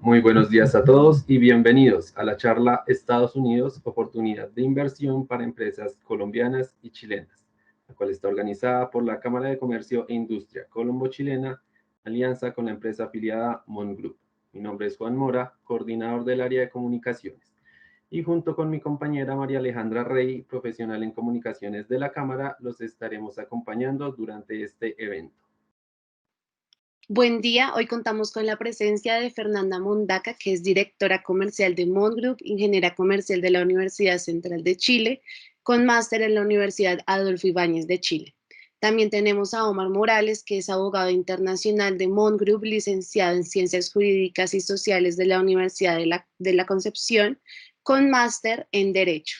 Muy buenos días a todos y bienvenidos a la charla Estados Unidos, oportunidad de inversión para empresas colombianas y chilenas, la cual está organizada por la Cámara de Comercio e Industria Colombo-Chilena, alianza con la empresa afiliada Mon Group. Mi nombre es Juan Mora, coordinador del área de comunicaciones, y junto con mi compañera María Alejandra Rey, profesional en comunicaciones de la Cámara, los estaremos acompañando durante este evento. Buen día, hoy contamos con la presencia de Fernanda Mondaca, que es directora comercial de Mon Group, ingeniera comercial de la Universidad Central de Chile, con máster en la Universidad Adolfo Ibáñez de Chile. También tenemos a Omar Morales, que es abogado internacional de Mon Group, licenciado en Ciencias Jurídicas y Sociales de la Universidad de la Concepción, con máster en Derecho.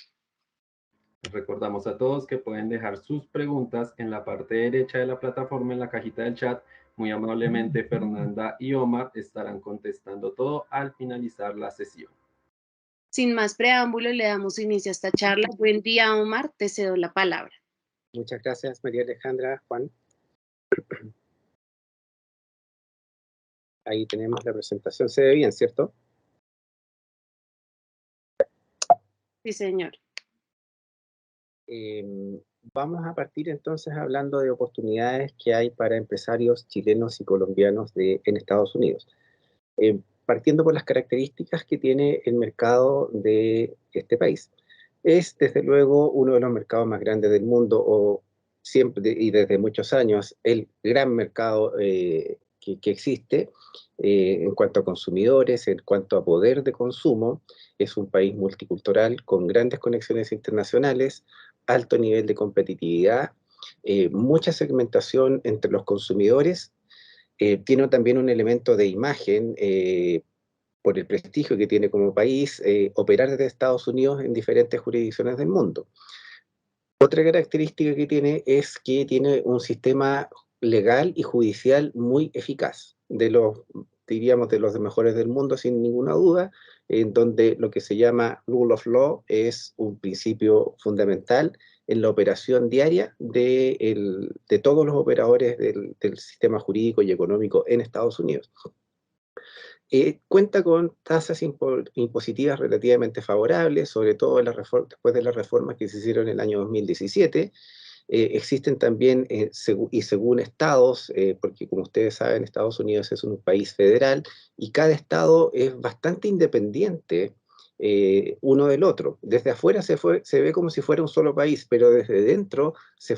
Recordamos a todos que pueden dejar sus preguntas en la parte derecha de la plataforma, en la cajita del chat. Muy amablemente, Fernanda y Omar estarán contestando todo al finalizar la sesión. Sin más preámbulo, le damos inicio a esta charla. Buen día, Omar, te cedo la palabra. Muchas gracias, María Alejandra, Juan. Ahí tenemos la presentación. Se ve bien, ¿cierto? Sí, señor. Vamos a partir entonces hablando de oportunidades que hay para empresarios chilenos y colombianos en Estados Unidos. Partiendo por las características que tiene el mercado de este país. Es, desde luego, uno de los mercados más grandes del mundo, o siempre y desde muchos años, el gran mercado que existe en cuanto a consumidores, en cuanto a poder de consumo. Es un país multicultural con grandes conexiones internacionales, alto nivel de competitividad, mucha segmentación entre los consumidores. Tiene también un elemento de imagen por el prestigio que tiene como país, operar desde Estados Unidos en diferentes jurisdicciones del mundo. Otra característica que tiene es que tiene un sistema legal y judicial muy eficaz, diríamos de los mejores del mundo sin ninguna duda, en donde lo que se llama rule of law es un principio fundamental en la operación diaria de todos los operadores del sistema jurídico y económico en Estados Unidos. Cuenta con tasas impositivas relativamente favorables, sobre todo después de las reformas que se hicieron en el año 2017. Existen también, y según estados, porque como ustedes saben, Estados Unidos es un país federal, y cada estado es bastante independiente uno del otro. Desde afuera se ve como si fuera un solo país, pero desde dentro se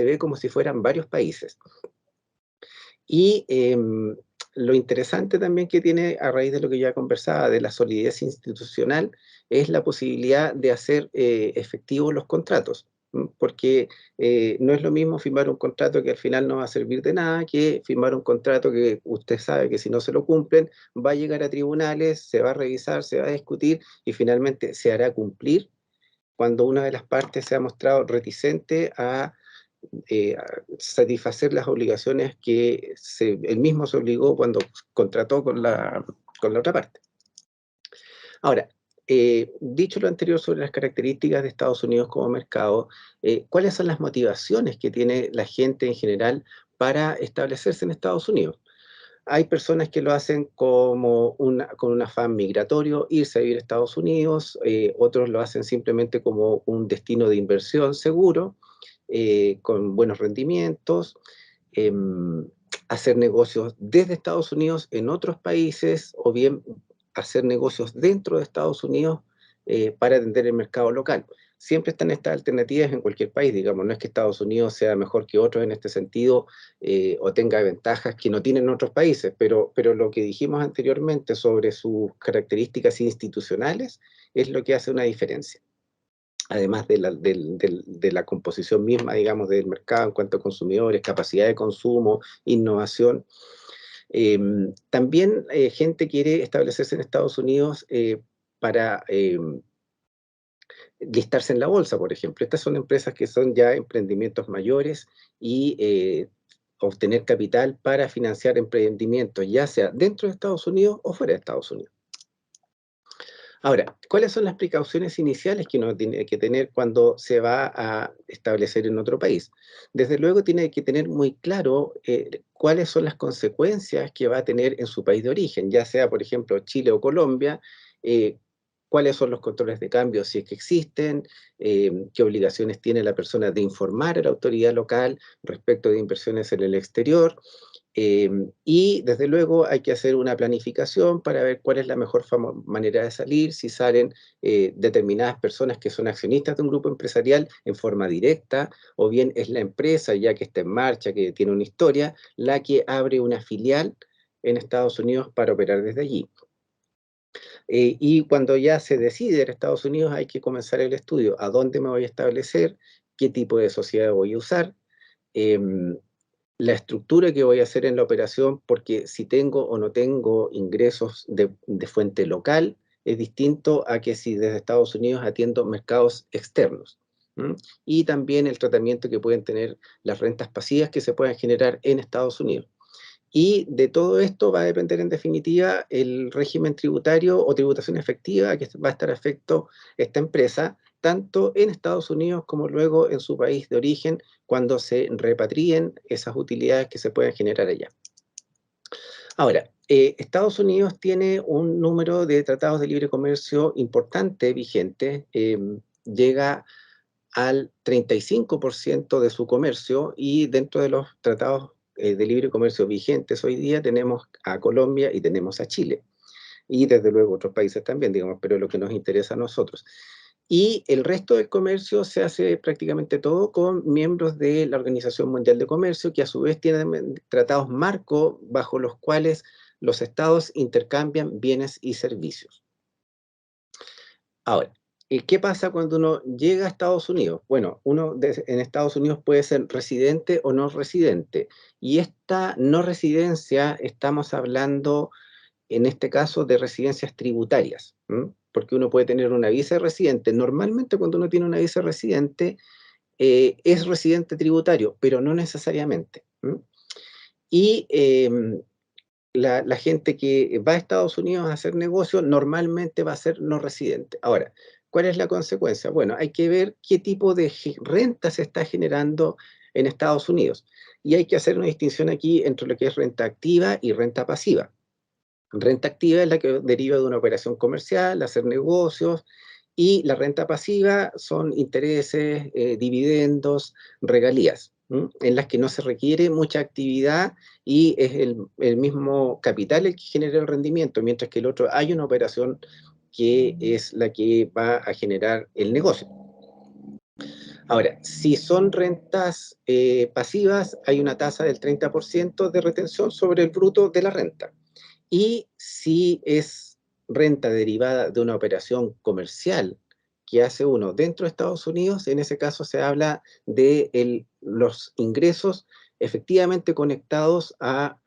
ve como si fueran varios países. Y lo interesante también que tiene, a raíz de lo que ya conversaba, de la solidez institucional, es la posibilidad de hacer efectivos los contratos. Porque no es lo mismo firmar un contrato que al final no va a servir de nada, que firmar un contrato que usted sabe que si no se lo cumplen, va a llegar a tribunales, se va a revisar, se va a discutir y finalmente se hará cumplir cuando una de las partes se ha mostrado reticente a satisfacer las obligaciones que él mismo se obligó cuando contrató con la otra parte. Ahora, dicho lo anterior sobre las características de Estados Unidos como mercado, ¿cuáles son las motivaciones que tiene la gente en general para establecerse en Estados Unidos? Hay personas que lo hacen con un afán migratorio, irse a vivir a Estados Unidos, otros lo hacen simplemente como un destino de inversión seguro, con buenos rendimientos, hacer negocios desde Estados Unidos en otros países, o bien hacer negocios dentro de Estados Unidos para atender el mercado local. Siempre están estas alternativas en cualquier país, digamos, no es que Estados Unidos sea mejor que otros en este sentido o tenga ventajas que no tienen otros países, pero lo que dijimos anteriormente sobre sus características institucionales es lo que hace una diferencia. Además de la composición misma, digamos, del mercado en cuanto a consumidores, capacidad de consumo, innovación. También gente quiere establecerse en Estados Unidos para listarse en la bolsa, por ejemplo. Estas son empresas que son ya emprendimientos mayores y obtener capital para financiar emprendimientos, ya sea dentro de Estados Unidos o fuera de Estados Unidos. Ahora, ¿cuáles son las precauciones iniciales que uno tiene que tener cuando se va a establecer en otro país? Desde luego tiene que tener muy claro cuáles son las consecuencias que va a tener en su país de origen, ya sea, por ejemplo, Chile o Colombia, cuáles son los controles de cambio si es que existen, qué obligaciones tiene la persona de informar a la autoridad local respecto de inversiones en el exterior, y desde luego hay que hacer una planificación para ver cuál es la mejor manera de salir, si salen determinadas personas que son accionistas de un grupo empresarial en forma directa, o bien es la empresa ya que está en marcha, que tiene una historia, la que abre una filial en Estados Unidos para operar desde allí. Y cuando ya se decide en Estados Unidos hay que comenzar el estudio, a dónde me voy a establecer, qué tipo de sociedad voy a usar, la estructura que voy a hacer en la operación, porque si tengo o no tengo ingresos de fuente local, es distinto a que si desde Estados Unidos atiendo mercados externos. Y también el tratamiento que pueden tener las rentas pasivas que se puedan generar en Estados Unidos. Y de todo esto va a depender en definitiva el régimen tributario o tributación efectiva que va a estar afecto esta empresa, tanto en Estados Unidos como luego en su país de origen, cuando se repatrien esas utilidades que se pueden generar allá. Ahora, Estados Unidos tiene un número de tratados de libre comercio importante, vigente, llega al 35% de su comercio, y dentro de los tratados de libre comercio vigentes hoy día tenemos a Colombia y tenemos a Chile, y desde luego otros países también, digamos, pero lo que nos interesa a nosotros. Y el resto del comercio se hace prácticamente todo con miembros de la Organización Mundial de Comercio, que a su vez tienen tratados marco bajo los cuales los estados intercambian bienes y servicios. Ahora, ¿qué pasa cuando uno llega a Estados Unidos? Bueno, en Estados Unidos puede ser residente o no residente, y esta no residencia estamos hablando en este caso de residencias tributarias, porque uno puede tener una visa de residente. Normalmente cuando uno tiene una visa de residente es residente tributario, pero no necesariamente. Y la gente que va a Estados Unidos a hacer negocio normalmente va a ser no residente. Ahora, ¿cuál es la consecuencia? Bueno, hay que ver qué tipo de renta se está generando en Estados Unidos. Y hay que hacer una distinción aquí entre lo que es renta activa y renta pasiva. Renta activa es la que deriva de una operación comercial, hacer negocios, y la renta pasiva son intereses, dividendos, regalías, en las que no se requiere mucha actividad y es el mismo capital el que genera el rendimiento, mientras que el otro hay una operación que es la que va a generar el negocio. Ahora, si son rentas pasivas, hay una tasa del 30% de retención sobre el bruto de la renta. Y si es renta derivada de una operación comercial que hace uno dentro de Estados Unidos, en ese caso se habla de los ingresos efectivamente conectados a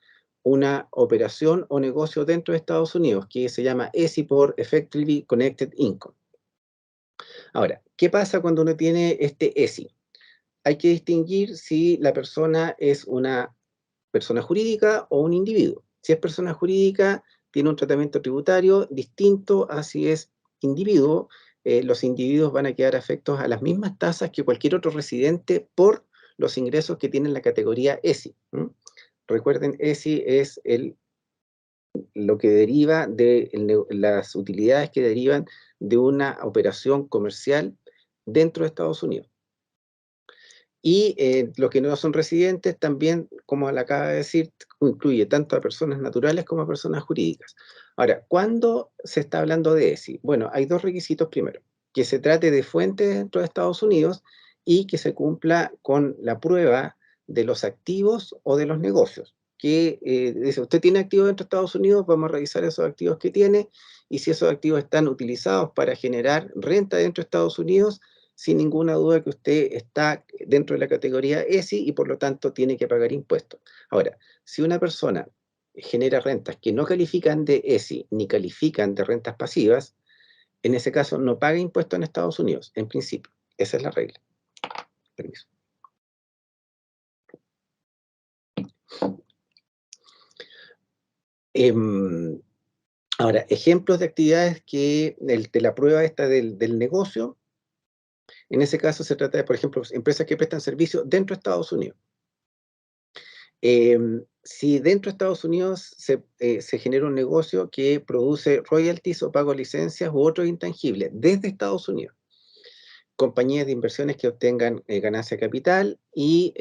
una operación o negocio dentro de Estados Unidos, que se llama ESI, por Effectively Connected Income. Ahora, ¿qué pasa cuando uno tiene este ESI? Hay que distinguir si la persona es una persona jurídica o un individuo. Si es persona jurídica, tiene un tratamiento tributario distinto a si es individuo. Los individuos van a quedar afectos a las mismas tasas que cualquier otro residente por los ingresos que tiene la categoría ESI. Recuerden, ESI es lo que deriva de las utilidades que derivan de una operación comercial dentro de Estados Unidos. Y los que no son residentes también, como le acaba de decir, incluye tanto a personas naturales como a personas jurídicas. Ahora, ¿cuándo se está hablando de ESI? Bueno, hay dos requisitos primero: que se trate de fuente dentro de Estados Unidos y que se cumpla con la prueba de los activos o de los negocios. Que dice, usted tiene activos dentro de Estados Unidos, vamos a revisar esos activos que tiene, y si esos activos están utilizados para generar renta dentro de Estados Unidos, sin ninguna duda que usted está dentro de la categoría ESI y por lo tanto tiene que pagar impuestos. Ahora, si una persona genera rentas que no califican de ESI ni califican de rentas pasivas, en ese caso no paga impuestos en Estados Unidos, en principio. Esa es la regla. Permiso. Ahora, ejemplos de actividades que de la prueba esta del negocio, en ese caso se trata de, por ejemplo, empresas que prestan servicio dentro de Estados Unidos. Si dentro de Estados Unidos se genera un negocio que produce royalties o pago de licencias u otros intangibles desde Estados Unidos, compañías de inversiones que obtengan ganancia de capital y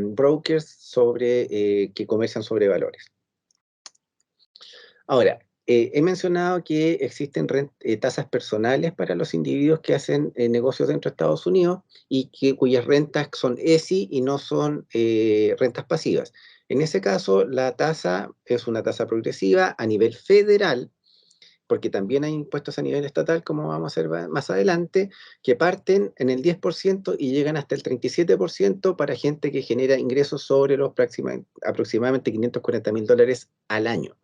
brokers que comercian sobre valores. Ahora, he mencionado que existen tasas personales para los individuos que hacen negocios dentro de Estados Unidos y cuyas rentas son ESI y no son rentas pasivas. En ese caso, la tasa es una tasa progresiva a nivel federal, porque también hay impuestos a nivel estatal, como vamos a ver más adelante, que parten en el 10% y llegan hasta el 37% para gente que genera ingresos sobre los aproximadamente $540.000 al año.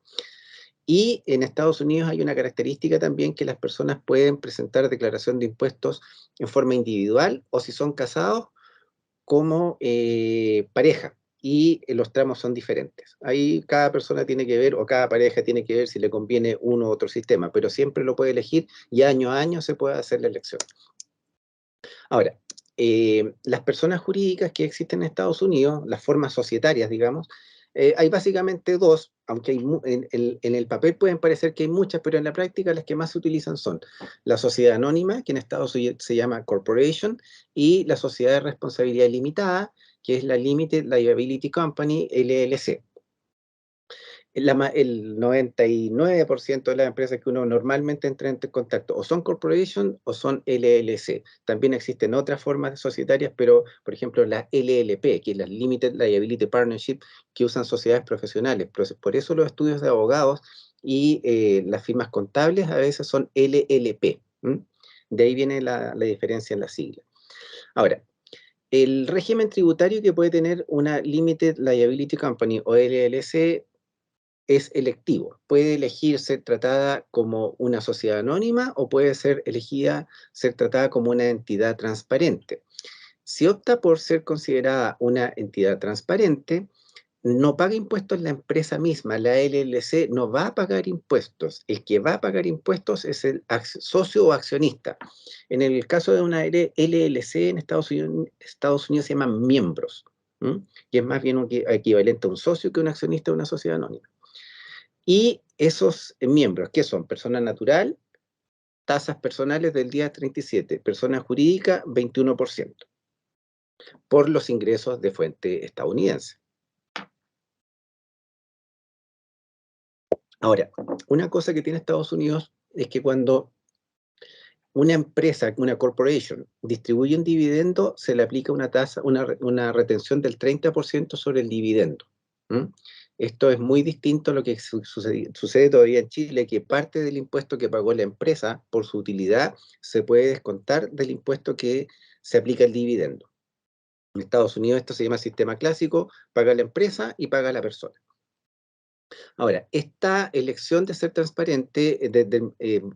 Y en Estados Unidos hay una característica también que las personas pueden presentar declaración de impuestos en forma individual o si son casados como pareja. Y los tramos son diferentes. Ahí cada persona tiene que ver, o cada pareja tiene que ver si le conviene uno u otro sistema, pero siempre lo puede elegir y año a año se puede hacer la elección. Ahora, las personas jurídicas que existen en Estados Unidos, las formas societarias, digamos, hay básicamente dos, aunque en el papel pueden parecer que hay muchas, pero en la práctica las que más se utilizan son la sociedad anónima, que en Estados Unidos se llama corporation, y la sociedad de responsabilidad limitada, que es la Limited Liability Company, LLC. El 99% de las empresas que uno normalmente entra en contacto o son corporation o son LLC. También existen otras formas societarias, pero por ejemplo la LLP, que es la Limited Liability Partnership, que usan sociedades profesionales. Por eso los estudios de abogados y las firmas contables a veces son LLP. De ahí viene la diferencia en la sigla. Ahora, el régimen tributario que puede tener una Limited Liability Company o LLC es electivo. Puede elegir ser tratada como una sociedad anónima o puede ser elegida ser tratada como una entidad transparente. Si opta por ser considerada una entidad transparente, no paga impuestos la empresa misma, la LLC no va a pagar impuestos. El que va a pagar impuestos es el socio o accionista. En el caso de una LLC en Estados Unidos se llaman miembros, y es más bien un equivalente a un socio que un accionista de una sociedad anónima. Y esos miembros, ¿qué son? Persona natural, tasas personales del día 37, persona jurídica 21%, por los ingresos de fuente estadounidense. Ahora, una cosa que tiene Estados Unidos es que cuando una empresa, una corporation, distribuye un dividendo, se le aplica una tasa, una retención del 30% sobre el dividendo. Esto es muy distinto a lo que sucede todavía en Chile, que parte del impuesto que pagó la empresa por su utilidad se puede descontar del impuesto que se aplica al dividendo. En Estados Unidos esto se llama sistema clásico, paga la empresa y paga la persona. Ahora, esta elección de ser transparente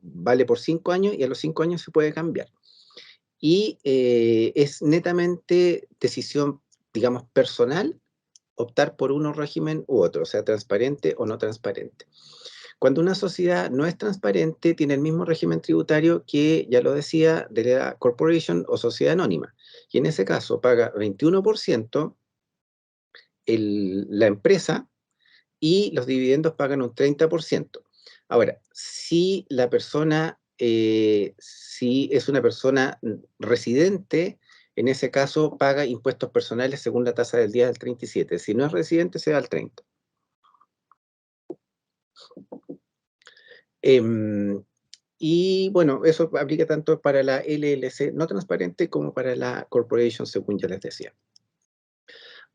vale por 5 años y a los 5 años se puede cambiar. Y es netamente decisión, digamos, personal optar por uno régimen u otro, o sea, transparente o no transparente. Cuando una sociedad no es transparente, tiene el mismo régimen tributario que, ya lo decía, de la corporation o sociedad anónima. Y en ese caso paga 21% la empresa y los dividendos pagan un 30%. Ahora, si la persona, si es una persona residente, en ese caso paga impuestos personales según la tasa del día del 37. Si no es residente, se va al 30. Y bueno, eso aplica tanto para la LLC no transparente como para la corporation, según ya les decía.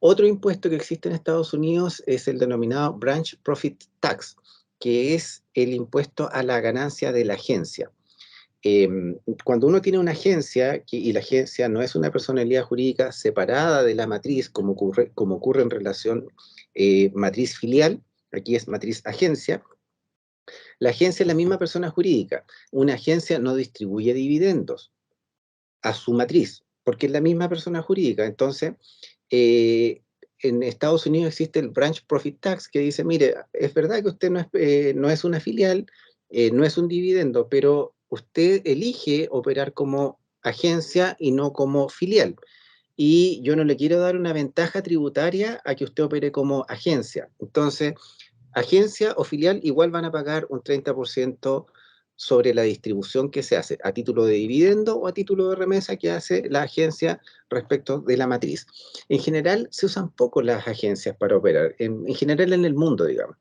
Otro impuesto que existe en Estados Unidos es el denominado Branch Profit Tax, que es el impuesto a la ganancia de la agencia. Cuando uno tiene una agencia y la agencia no es una personalidad jurídica separada de la matriz, como ocurre en relación matriz filial, aquí es matriz agencia, La agencia es la misma persona jurídica. Una agencia no distribuye dividendos a su matriz, porque es la misma persona jurídica. Entonces, en Estados Unidos existe el Branch Profit Tax que dice, mire, es verdad que usted no es una filial, no es un dividendo, pero usted elige operar como agencia y no como filial. Y yo no le quiero dar una ventaja tributaria a que usted opere como agencia. Entonces, agencia o filial igual van a pagar un 30% sobre la distribución que se hace a título de dividendo o a título de remesa que hace la agencia respecto de la matriz. En general se usan poco las agencias para operar, en general en el mundo, digamos.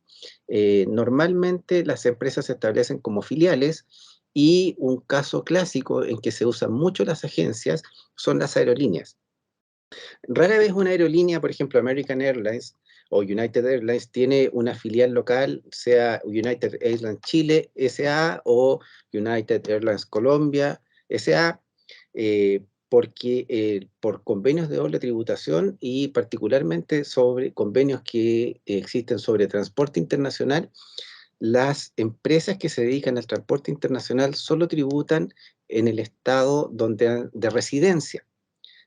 Normalmente las empresas se establecen como filiales y un caso clásico en que se usan mucho las agencias son las aerolíneas. Rara vez una aerolínea, por ejemplo, American Airlines o United Airlines, tiene una filial local, sea United Airlines Chile SA o United Airlines Colombia SA, porque por convenios de doble tributación y particularmente sobre convenios que existen sobre transporte internacional, las empresas que se dedican al transporte internacional solo tributan en el estado de residencia.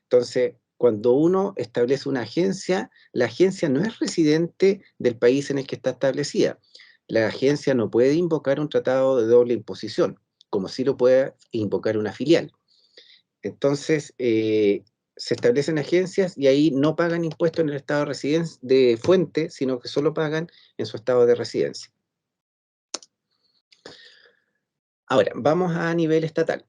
Entonces, cuando uno establece una agencia, la agencia no es residente del país en el que está establecida. La agencia no puede invocar un tratado de doble imposición, como sí lo puede invocar una filial. Entonces, se establecen agencias y ahí no pagan impuestos en el estado de fuente, sino que solo pagan en su estado de residencia. Ahora, vamos a nivel estatal.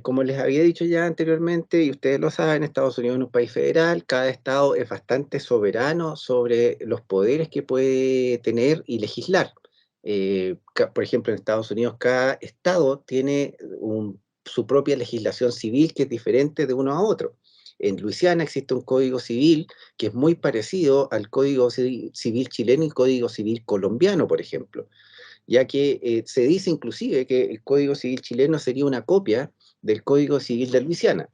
Como les había dicho ya anteriormente, y ustedes lo saben, Estados Unidos es un país federal, cada estado es bastante soberano sobre los poderes que puede tener y legislar. Por ejemplo, en Estados Unidos cada estado tiene su propia legislación civil que es diferente de uno a otro. En Luisiana existe un código civil que es muy parecido al código civil chileno y código civil colombiano, por ejemplo, ya que se dice inclusive que el Código Civil chileno sería una copia del Código Civil de Luisiana,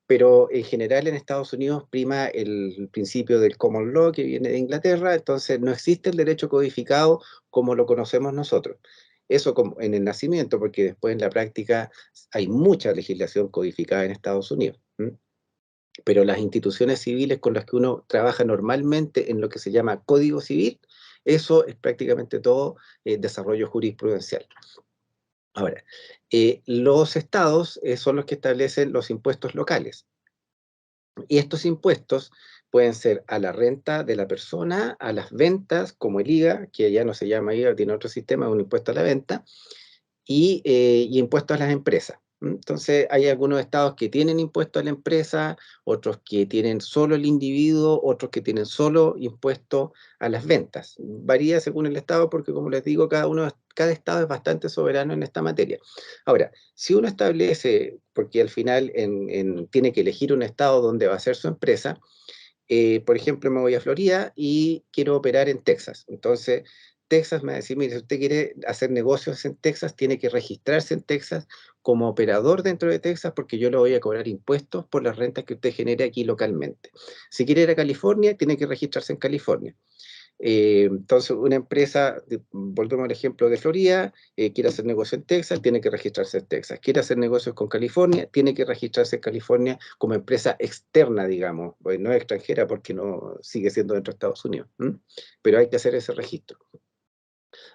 pero en general en Estados Unidos prima el principio del common law que viene de Inglaterra, entonces no existe el derecho codificado como lo conocemos nosotros. Eso como en el nacimiento, porque después en la práctica hay mucha legislación codificada en Estados Unidos. Pero las instituciones civiles con las que uno trabaja normalmente en lo que se llama Código Civil, eso es prácticamente todo desarrollo jurisprudencial. Ahora, los estados son los que establecen los impuestos locales. Y estos impuestos pueden ser a la renta de la persona, a las ventas, como el IVA, que ya no se llama IVA, tiene otro sistema, es un impuesto a la venta, y impuestos a las empresas. Entonces, hay algunos estados que tienen impuesto a la empresa, otros que tienen solo el individuo, otros que tienen solo impuesto a las ventas. Varía según el estado porque, como les digo, cada estado es bastante soberano en esta materia. Ahora, si uno establece, porque al final tiene que elegir un estado donde va a ser su empresa, por ejemplo, me voy a Florida y quiero operar en Texas. Entonces, Texas me va a decir, mire, si usted quiere hacer negocios en Texas, tiene que registrarse en Texas como operador dentro de Texas porque yo le voy a cobrar impuestos por las rentas que usted genere aquí localmente. Si quiere ir a California, tiene que registrarse en California. Entonces, una empresa, volvemos al ejemplo de Florida, quiere hacer negocio en Texas, tiene que registrarse en Texas. Quiere hacer negocios con California, tiene que registrarse en California como empresa externa, digamos, pues no es extranjera porque no sigue siendo dentro de Estados Unidos, pero hay que hacer ese registro.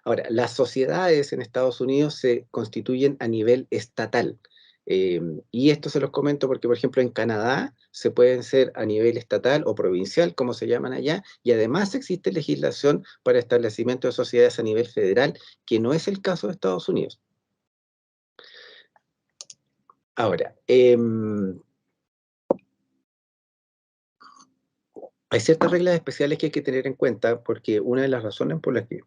Ahora, las sociedades en Estados Unidos se constituyen a nivel estatal. Y esto se los comento porque, por ejemplo, en Canadá se pueden ser a nivel estatal o provincial, como se llaman allá, y además existe legislación para establecimiento de sociedades a nivel federal, que no es el caso de Estados Unidos. Ahora, hay ciertas reglas especiales que hay que tener en cuenta porque una de las razones por las que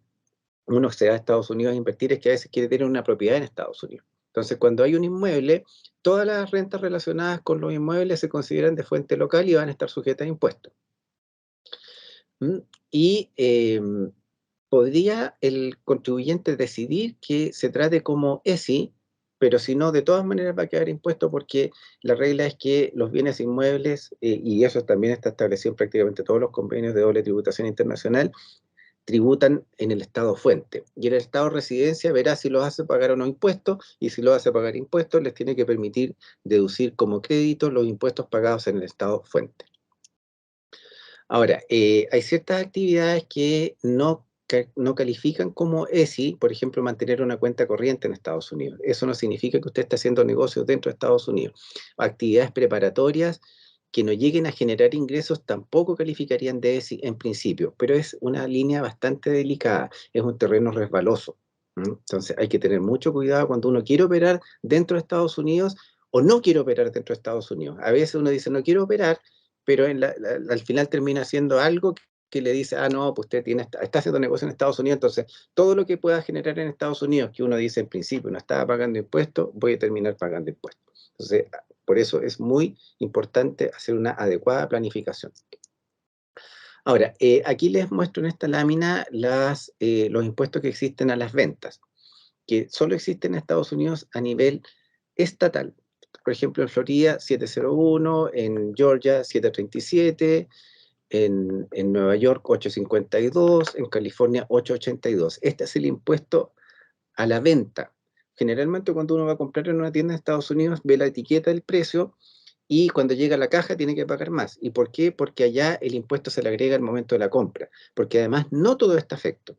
uno se va a Estados Unidos a invertir es que a veces quiere tener una propiedad en Estados Unidos. Entonces, cuando hay un inmueble, todas las rentas relacionadas con los inmuebles se consideran de fuente local y van a estar sujetas a impuestos. Y podría el contribuyente decidir que se trate como ESI, pero si no, de todas maneras va a quedar impuesto porque la regla es que los bienes inmuebles, y eso también está establecido en prácticamente todos los convenios de doble tributación internacional, tributan en el estado fuente. Y en el estado de residencia verá si los hace pagar o no impuestos, y si los hace pagar impuestos, les tiene que permitir deducir como crédito los impuestos pagados en el estado fuente. Ahora, hay ciertas actividades que no califican como ESI, por ejemplo, mantener una cuenta corriente en Estados Unidos. Eso no significa que usted esté haciendo negocios dentro de Estados Unidos. Actividades preparatorias que no lleguen a generar ingresos tampoco calificarían de ESI en principio, pero es una línea bastante delicada, es un terreno resbaloso. Entonces hay que tener mucho cuidado cuando uno quiere operar dentro de Estados Unidos o no quiere operar dentro de Estados Unidos. A veces uno dice no quiero operar, pero al final termina haciendo algo que le dice, ah, no, pues usted está haciendo negocio en Estados Unidos, entonces todo lo que pueda generar en Estados Unidos, que uno dice en principio no estaba pagando impuestos, voy a terminar pagando impuestos. Entonces, por eso es muy importante hacer una adecuada planificación. Ahora, aquí les muestro en esta lámina los impuestos que existen a las ventas, que solo existen en Estados Unidos a nivel estatal. Por ejemplo, en Florida 701, en Georgia 737, en Nueva York 852, en California 882. Este es el impuesto a la venta. Generalmente cuando uno va a comprar en una tienda de Estados Unidos, ve la etiqueta del precio y cuando llega a la caja tiene que pagar más. ¿Y por qué? Porque allá el impuesto se le agrega al momento de la compra. Porque además no todo está afecto.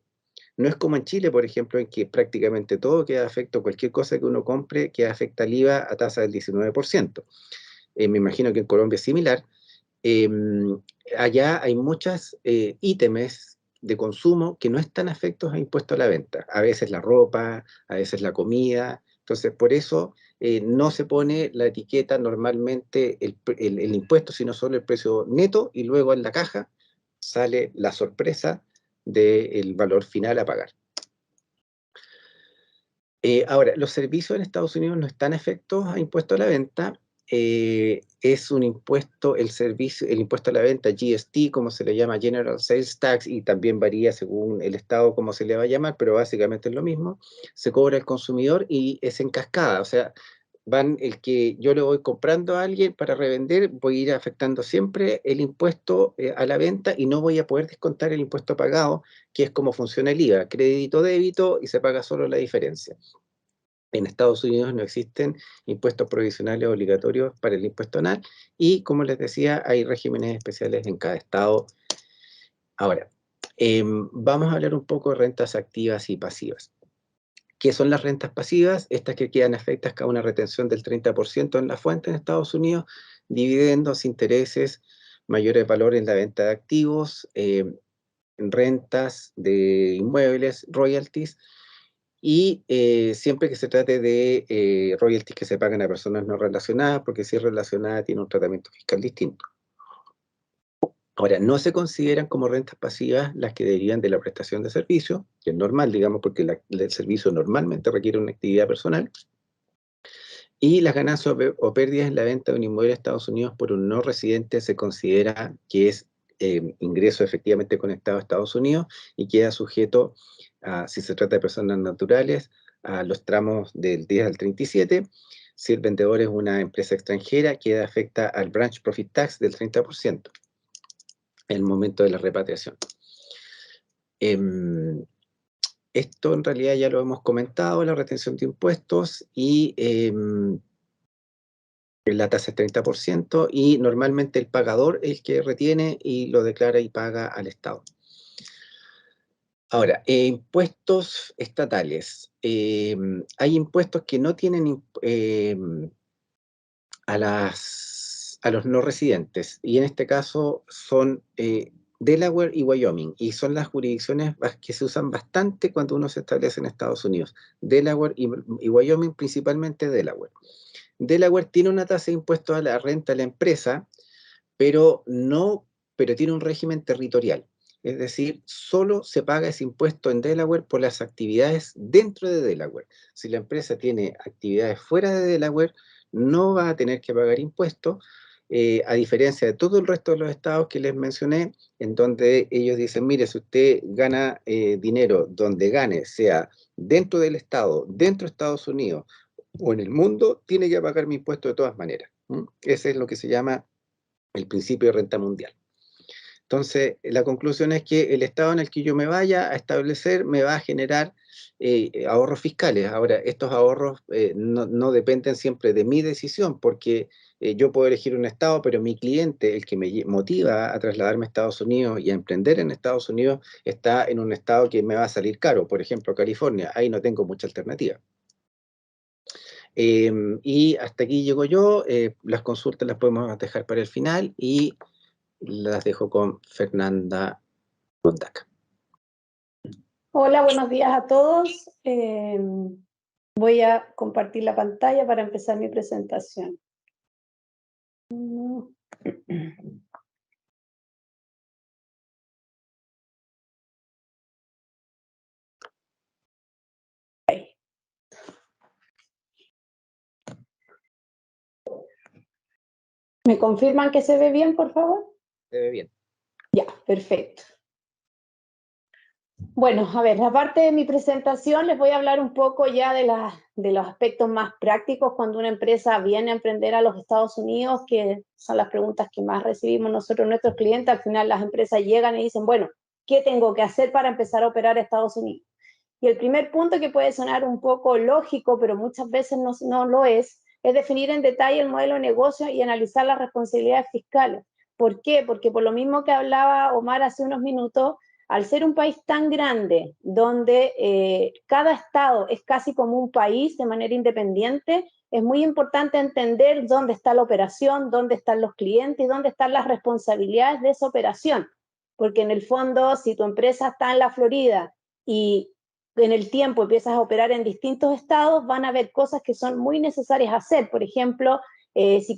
No es como en Chile, por ejemplo, en que prácticamente todo queda afecto, cualquier cosa que uno compre queda afecta al IVA a tasa del 19%. Me imagino que en Colombia es similar. Allá hay muchos ítems de consumo que no están afectos a impuestos a la venta. A veces la ropa, a veces la comida. Entonces, por eso no se pone la etiqueta normalmente el impuesto, sino solo el precio neto, y luego en la caja sale la sorpresa del valor final a pagar. Ahora, los servicios en Estados Unidos no están afectos a impuesto a la venta. Es un impuesto, el impuesto a la venta, GST, como se le llama, General Sales Tax, y también varía según el estado como se le va a llamar, pero básicamente es lo mismo. Se cobra al consumidor y es en cascada, o sea, el que yo le voy comprando a alguien para revender, voy a ir afectando siempre el impuesto a la venta y no voy a poder descontar el impuesto pagado, que es como funciona el IVA, crédito, débito, y se paga solo la diferencia. En Estados Unidos no existen impuestos provisionales obligatorios para el impuesto anual y, como les decía, hay regímenes especiales en cada estado. Ahora, vamos a hablar un poco de rentas activas y pasivas. ¿Qué son las rentas pasivas? Estas que quedan afectas a una retención del 30% en la fuente en Estados Unidos, dividendos, intereses, mayores valores en la venta de activos, rentas de inmuebles, royalties, y siempre que se trate de royalties que se pagan a personas no relacionadas, porque si es relacionada tiene un tratamiento fiscal distinto. Ahora, no se consideran como rentas pasivas las que derivan de la prestación de servicio, que es normal, digamos, porque el servicio normalmente requiere una actividad personal, y las ganancias o pérdidas en la venta de un inmueble en Estados Unidos por un no residente se considera que es ingreso efectivamente conectado a Estados Unidos y queda sujeto, si se trata de personas naturales, a los tramos del 10 al 37. Si el vendedor es una empresa extranjera, queda afecta al branch profit tax del 30%. En el momento de la repatriación. Esto en realidad ya lo hemos comentado, la retención de impuestos, y la tasa es 30%, y normalmente el pagador es el que retiene y lo declara y paga al Estado. Ahora, impuestos estatales. Hay impuestos que no tienen a los no residentes, y en este caso son Delaware y Wyoming, y son las jurisdicciones que se usan bastante cuando uno se establece en Estados Unidos. Delaware y Wyoming, principalmente Delaware. Delaware tiene una tasa de impuestos a la renta de la empresa, pero tiene un régimen territorial. Es decir, solo se paga ese impuesto en Delaware por las actividades dentro de Delaware. Si la empresa tiene actividades fuera de Delaware, no va a tener que pagar impuestos, a diferencia de todo el resto de los estados que les mencioné, en donde ellos dicen, mire, si usted gana dinero donde gane, sea dentro del estado, dentro de Estados Unidos o en el mundo, tiene que pagar mi impuesto de todas maneras. Ese es lo que se llama el principio de renta mundial. Entonces, la conclusión es que el estado en el que yo me vaya a establecer me va a generar ahorros fiscales. Ahora, estos ahorros no dependen siempre de mi decisión, porque yo puedo elegir un estado, pero mi cliente, el que me motiva a trasladarme a Estados Unidos y a emprender en Estados Unidos, está en un estado que me va a salir caro, por ejemplo, California. Ahí no tengo mucha alternativa. Y hasta aquí llego yo. Las consultas las podemos dejar para el final y las dejo con Fernanda Mondaca. Hola, buenos días a todos. Voy a compartir la pantalla para empezar mi presentación. ¿Me confirman que se ve bien, por favor? Se ve bien. Ya, perfecto. Bueno, a ver, aparte de mi presentación, les voy a hablar un poco ya de los aspectos más prácticos cuando una empresa viene a emprender a los Estados Unidos, que son las preguntas que más recibimos nosotros, nuestros clientes. Al final las empresas llegan y dicen, bueno, ¿qué tengo que hacer para empezar a operar a Estados Unidos? Y el primer punto, que puede sonar un poco lógico, pero muchas veces no lo es definir en detalle el modelo de negocio y analizar las responsabilidades fiscales. ¿Por qué? Porque por lo mismo que hablaba Omar hace unos minutos, al ser un país tan grande, donde cada estado es casi como un país de manera independiente, es muy importante entender dónde está la operación, dónde están los clientes y dónde están las responsabilidades de esa operación. Porque en el fondo, si tu empresa está en la Florida y en el tiempo empiezas a operar en distintos estados, van a haber cosas que son muy necesarias hacer. Por ejemplo, si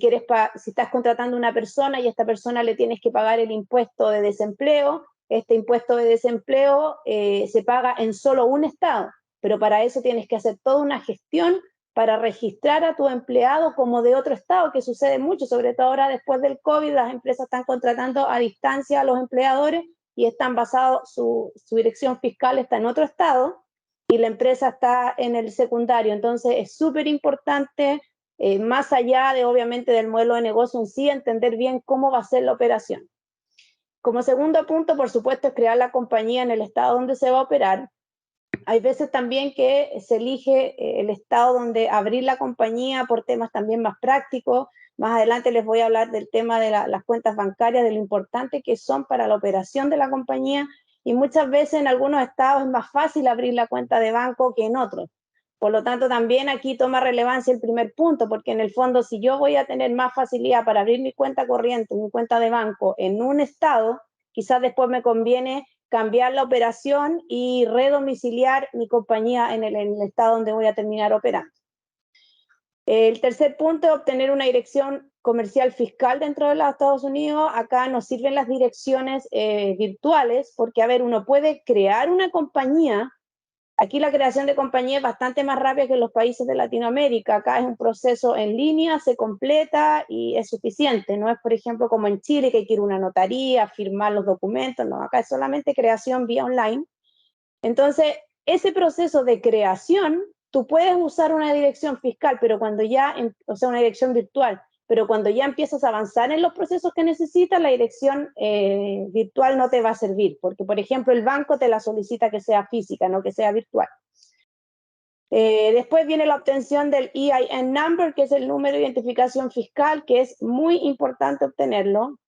estás contratando a una persona y a esta persona le tienes que pagar el impuesto de desempleo, este impuesto de desempleo se paga en solo un estado, pero para eso tienes que hacer toda una gestión para registrar a tu empleado como de otro estado, que sucede mucho, sobre todo ahora después del COVID, las empresas están contratando a distancia a los empleadores y están basados, su dirección fiscal está en otro estado y la empresa está en el secundario. Entonces es súper importante, más allá de obviamente del modelo de negocio en sí, entender bien cómo va a ser la operación. Como segundo punto, por supuesto, es crear la compañía en el estado donde se va a operar. Hay veces también que se elige el estado donde abrir la compañía por temas también más prácticos. Más adelante les voy a hablar del tema de las cuentas bancarias, de lo importante que son para la operación de la compañía, y muchas veces en algunos estados es más fácil abrir la cuenta de banco que en otros. Por lo tanto, también aquí toma relevancia el primer punto, porque en el fondo, si yo voy a tener más facilidad para abrir mi cuenta corriente, mi cuenta de banco en un estado, quizás después me conviene cambiar la operación y redomiciliar mi compañía en el estado donde voy a terminar operando. El tercer punto es obtener una dirección comercial fiscal dentro de los Estados Unidos. Acá nos sirven las direcciones virtuales, porque, a ver, uno puede crear una compañía. Aquí la creación de compañía es bastante más rápida que en los países de Latinoamérica. Acá es un proceso en línea, se completa y es suficiente. No es, por ejemplo, como en Chile, que hay que ir a una notaría, firmar los documentos. No, acá es solamente creación vía online. Entonces, ese proceso de creación, tú puedes usar una dirección fiscal, pero cuando ya, o sea, una dirección virtual, pero cuando ya empiezas a avanzar en los procesos que necesitas, la dirección virtual no te va a servir, porque, por ejemplo, el banco te la solicita que sea física, no que sea virtual. Después viene la obtención del EIN number, que es el número de identificación fiscal, que es muy importante obtenerlo.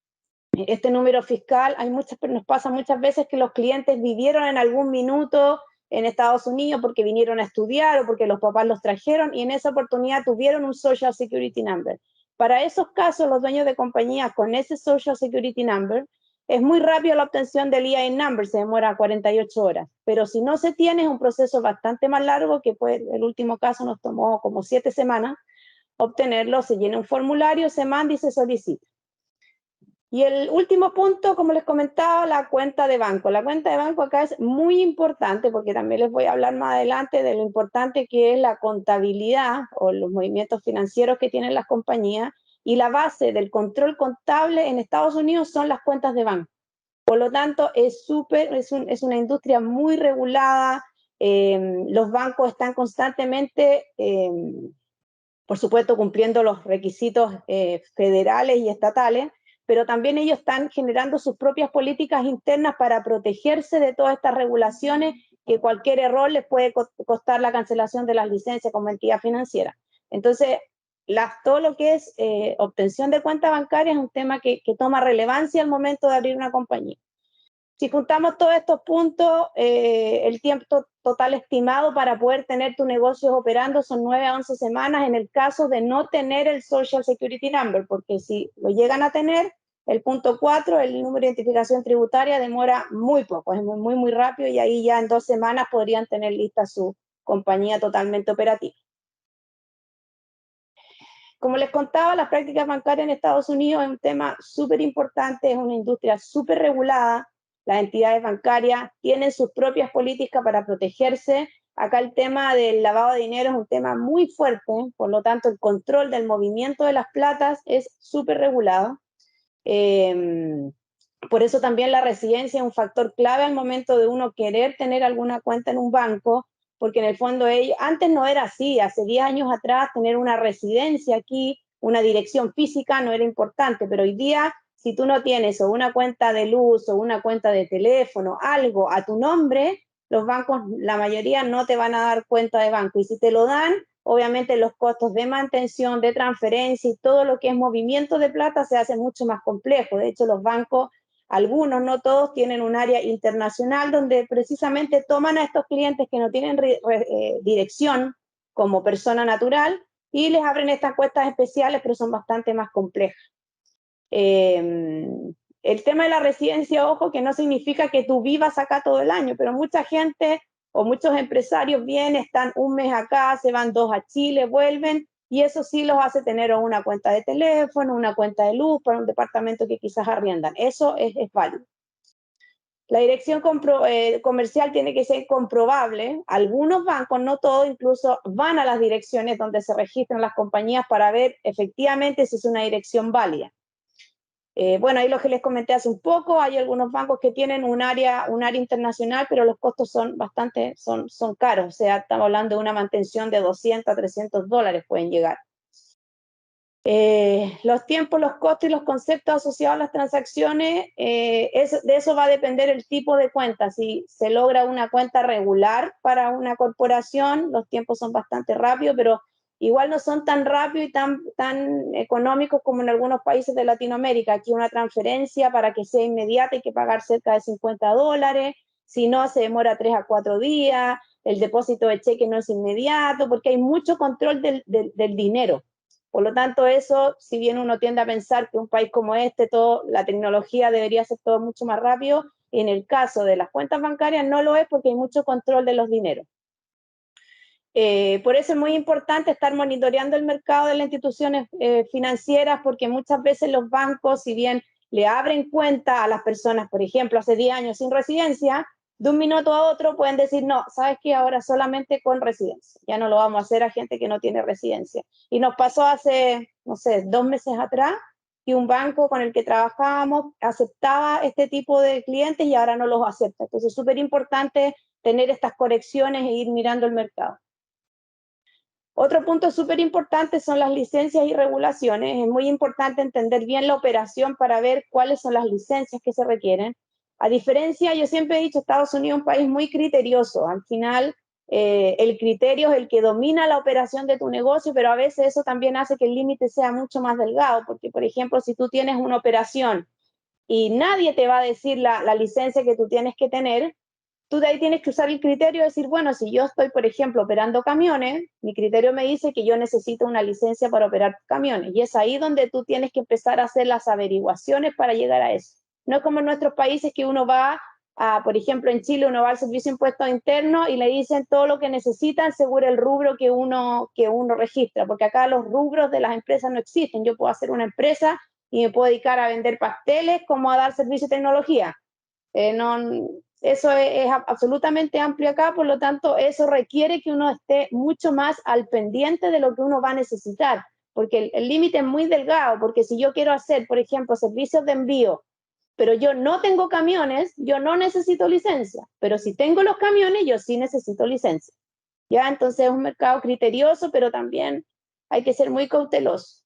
Este número fiscal, nos pasa muchas veces que los clientes vivieron en algún minuto en Estados Unidos porque vinieron a estudiar o porque los papás los trajeron, y en esa oportunidad tuvieron un Social Security Number. Para esos casos, los dueños de compañías con ese Social Security Number, es muy rápido la obtención del EIN Number, se demora 48 horas. Pero si no se tiene, es un proceso bastante más largo, que el último caso nos tomó como 7 semanas obtenerlo. Se llena un formulario, se manda y se solicita. Y el último punto, como les comentaba, la cuenta de banco. La cuenta de banco acá es muy importante, porque también les voy a hablar más adelante de lo importante que es la contabilidad o los movimientos financieros que tienen las compañías, y la base del control contable en Estados Unidos son las cuentas de banco. Por lo tanto, es una industria muy regulada. Los bancos están constantemente, por supuesto, cumpliendo los requisitos federales y estatales, pero también ellos están generando sus propias políticas internas para protegerse de todas estas regulaciones, que cualquier error les puede costar la cancelación de las licencias como entidad financiera. Entonces, todo lo que es obtención de cuenta bancaria es un tema que toma relevancia al momento de abrir una compañía. Si juntamos todos estos puntos, el tiempo total estimado para poder tener tu negocio operando son 9 a 11 semanas en el caso de no tener el Social Security Number, porque si lo llegan a tener, el punto 4, el número de identificación tributaria, demora muy poco, es muy, muy rápido, y ahí ya en 2 semanas podrían tener lista su compañía totalmente operativa. Como les contaba, las prácticas bancarias en Estados Unidos es un tema súper importante, es una industria súper regulada. Las entidades bancarias tienen sus propias políticas para protegerse. Acá el tema del lavado de dinero es un tema muy fuerte, por lo tanto el control del movimiento de las platas es súper regulado. Por eso también la residencia es un factor clave al momento de uno querer tener alguna cuenta en un banco, porque en el fondo antes no era así, hace 10 años atrás tener una residencia aquí, una dirección física no era importante, pero hoy día si tú no tienes o una cuenta de luz o una cuenta de teléfono, algo a tu nombre, los bancos, la mayoría no te van a dar cuenta de banco, y si te lo dan, obviamente los costos de mantención, de transferencia y todo lo que es movimiento de plata se hace mucho más complejo. De hecho, los bancos, algunos, no todos, tienen un área internacional donde precisamente toman a estos clientes que no tienen dirección como persona natural y les abren estas cuentas especiales, pero son bastante más complejas. El tema de la residencia, ojo, que no significa que tú vivas acá todo el año, pero mucha gente o muchos empresarios vienen, están un mes acá, se van 2 a Chile, vuelven, y eso sí los hace tener una cuenta de teléfono, una cuenta de luz para un departamento que quizás arriendan. Eso es válido. La dirección comercial tiene que ser comprobable. Algunos bancos, no todos, incluso van a las direcciones donde se registran las compañías para ver efectivamente si es una dirección válida. Bueno, ahí lo que les comenté hace un poco, hay algunos bancos que tienen un área internacional, pero los costos son son caros, o sea, estamos hablando de una mantención de 200 a 300 dólares pueden llegar. Los tiempos, los costos y los conceptos asociados a las transacciones, de eso va a depender el tipo de cuenta. Si se logra una cuenta regular para una corporación, los tiempos son bastante rápidos, pero igual no son tan rápidos y tan económicos como en algunos países de Latinoamérica. Aquí una transferencia para que sea inmediata hay que pagar cerca de 50 dólares, si no se demora 3 a 4 días, el depósito de cheque no es inmediato, porque hay mucho control del dinero. Por lo tanto, eso, si bien uno tiende a pensar que un país como este, la tecnología debería ser todo mucho más rápido, en el caso de las cuentas bancarias no lo es porque hay mucho control de los dineros. Por eso es muy importante estar monitoreando el mercado de las instituciones financieras, porque muchas veces los bancos, si bien le abren cuenta a las personas, por ejemplo, hace 10 años sin residencia, de un minuto a otro pueden decir, no, ¿sabes qué? Ahora solamente con residencia. Ya no lo vamos a hacer a gente que no tiene residencia. Y nos pasó hace, no sé, 2 meses atrás, que un banco con el que trabajábamos aceptaba este tipo de clientes y ahora no los acepta. Entonces es súper importante tener estas correcciones e ir mirando el mercado. Otro punto súper importante son las licencias y regulaciones. Es muy importante entender bien la operación para ver cuáles son las licencias que se requieren. A diferencia, yo siempre he dicho, Estados Unidos es un país muy criterioso. Al final, el criterio es el que domina la operación de tu negocio, pero a veces eso también hace que el límite sea mucho más delgado, porque, por ejemplo, si tú tienes una operación y nadie te va a decir la licencia que tú tienes que tener, tú de ahí tienes que usar el criterio de decir, bueno, si yo estoy, por ejemplo, operando camiones, mi criterio me dice que yo necesito una licencia para operar camiones. Y es ahí donde tú tienes que empezar a hacer las averiguaciones para llegar a eso. No como en nuestros países que uno va por ejemplo, en Chile uno va al Servicio de Impuestos Internos y le dicen todo lo que necesitan según el rubro que uno registra, porque acá los rubros de las empresas no existen. Yo puedo hacer una empresa y me puedo dedicar a vender pasteles como a dar servicio de tecnología. Eso es absolutamente amplio acá, por lo tanto, eso requiere que uno esté mucho más al pendiente de lo que uno va a necesitar, porque el límite es muy delgado, porque si yo quiero hacer, por ejemplo, servicios de envío, pero yo no tengo camiones, yo no necesito licencia, pero si tengo los camiones, yo sí necesito licencia. ¿Ya? Entonces es un mercado criterioso, pero también hay que ser muy cauteloso.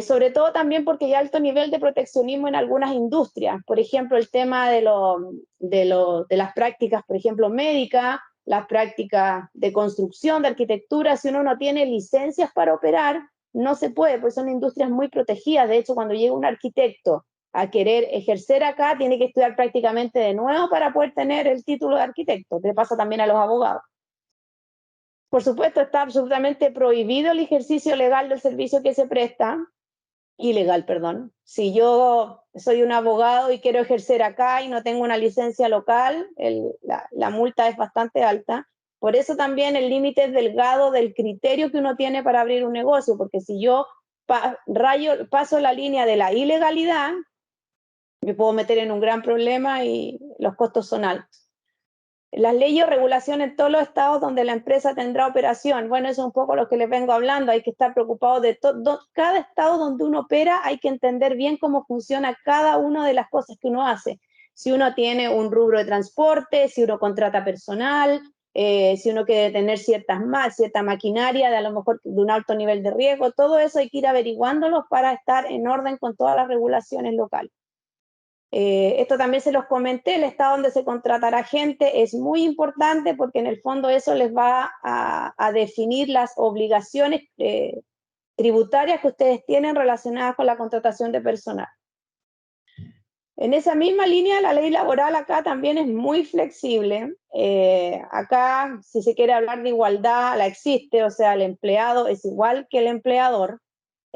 Sobre todo también porque hay alto nivel de proteccionismo en algunas industrias. Por ejemplo, el tema de las prácticas, por ejemplo, médicas, las prácticas de construcción, de arquitectura. Si uno no tiene licencias para operar, no se puede, pues son industrias muy protegidas. De hecho, cuando llega un arquitecto a querer ejercer acá, tiene que estudiar prácticamente de nuevo para poder tener el título de arquitecto. Le pasa también a los abogados. Por supuesto, está absolutamente prohibido el ejercicio legal del servicio que se presta, ilegal, perdón. Si yo soy un abogado y quiero ejercer acá y no tengo una licencia local, la multa es bastante alta. Por eso también el límite es delgado del criterio que uno tiene para abrir un negocio, porque si yo paso la línea de la ilegalidad, me puedo meter en un gran problema y los costos son altos. Las leyes o regulaciones en todos los estados donde la empresa tendrá operación. Bueno, eso es un poco lo que les vengo hablando. Hay que estar preocupado de cada estado donde uno opera, hay que entender bien cómo funciona cada una de las cosas que uno hace. Si uno tiene un rubro de transporte, si uno contrata personal, si uno quiere tener cierta maquinaria de a lo mejor de un alto nivel de riesgo, todo eso hay que ir averiguándolo para estar en orden con todas las regulaciones locales. Esto también se los comenté, el estado donde se contratará gente es muy importante porque en el fondo eso les va a definir las obligaciones tributarias que ustedes tienen relacionadas con la contratación de personal. En esa misma línea, la ley laboral acá también es muy flexible. Acá, si se quiere hablar de igualdad, la existe, o sea, el empleado es igual que el empleador.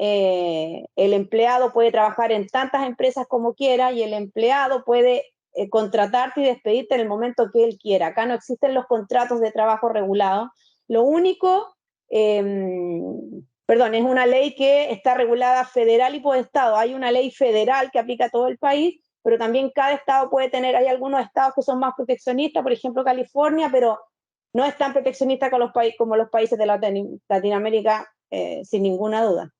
El empleado puede trabajar en tantas empresas como quiera y el empleado puede contratarte y despedirte en el momento que él quiera. Acá no existen los contratos de trabajo regulados. Lo único, es una ley que está regulada federal y por estado. Hay una ley federal que aplica a todo el país, pero también cada estado puede tener, hay algunos estados que son más proteccionistas, por ejemplo California, pero no es tan proteccionista como los países de Latinoamérica, sin ninguna duda.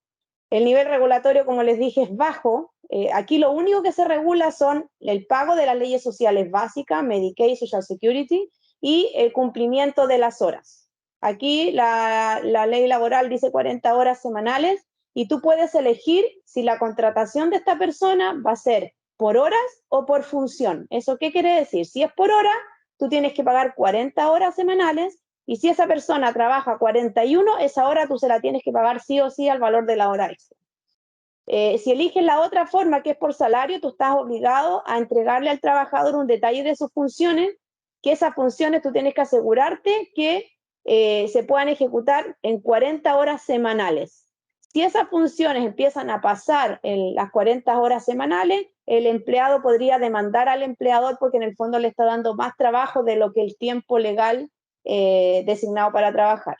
El nivel regulatorio, como les dije, es bajo. Aquí lo único que se regula son el pago de las leyes sociales básicas, Medicaid, Social Security, y el cumplimiento de las horas. Aquí la ley laboral dice 40 horas semanales y tú puedes elegir si la contratación de esta persona va a ser por horas o por función. ¿Eso qué quiere decir? Si es por hora, tú tienes que pagar 40 horas semanales. Y si esa persona trabaja 41, esa hora tú se la tienes que pagar sí o sí al valor de la hora extra. Si eliges la otra forma, que es por salario, tú estás obligado a entregarle al trabajador un detalle de sus funciones, que esas funciones tú tienes que asegurarte que se puedan ejecutar en 40 horas semanales. Si esas funciones empiezan a pasar en las 40 horas semanales, el empleado podría demandar al empleador porque en el fondo le está dando más trabajo de lo que el tiempo legal designado para trabajar.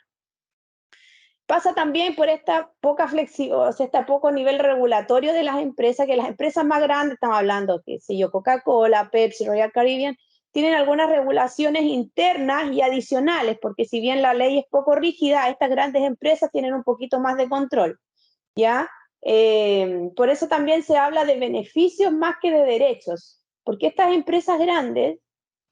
Pasa también por esta poca flexibilidad, o sea, este poco nivel regulatorio de las empresas, que las empresas más grandes, estamos hablando, que sé yo, Coca-Cola, Pepsi, Royal Caribbean, tienen algunas regulaciones internas y adicionales, porque si bien la ley es poco rígida, estas grandes empresas tienen un poquito más de control, ¿ya? Por eso también se habla de beneficios más que de derechos, porque estas empresas grandes,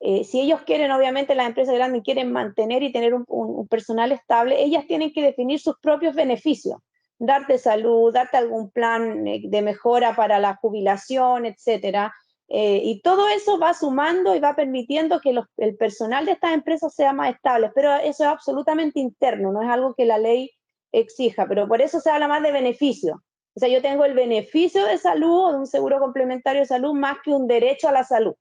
si ellos quieren, obviamente las empresas grandes quieren mantener y tener un personal estable, ellas tienen que definir sus propios beneficios, darte salud, darte algún plan de mejora para la jubilación, etcétera. Y todo eso va sumando y va permitiendo que el personal de estas empresas sea más estable, pero eso es absolutamente interno, no es algo que la ley exija, pero por eso se habla más de beneficio. O sea, yo tengo el beneficio de salud o de un seguro complementario de salud más que un derecho a la salud.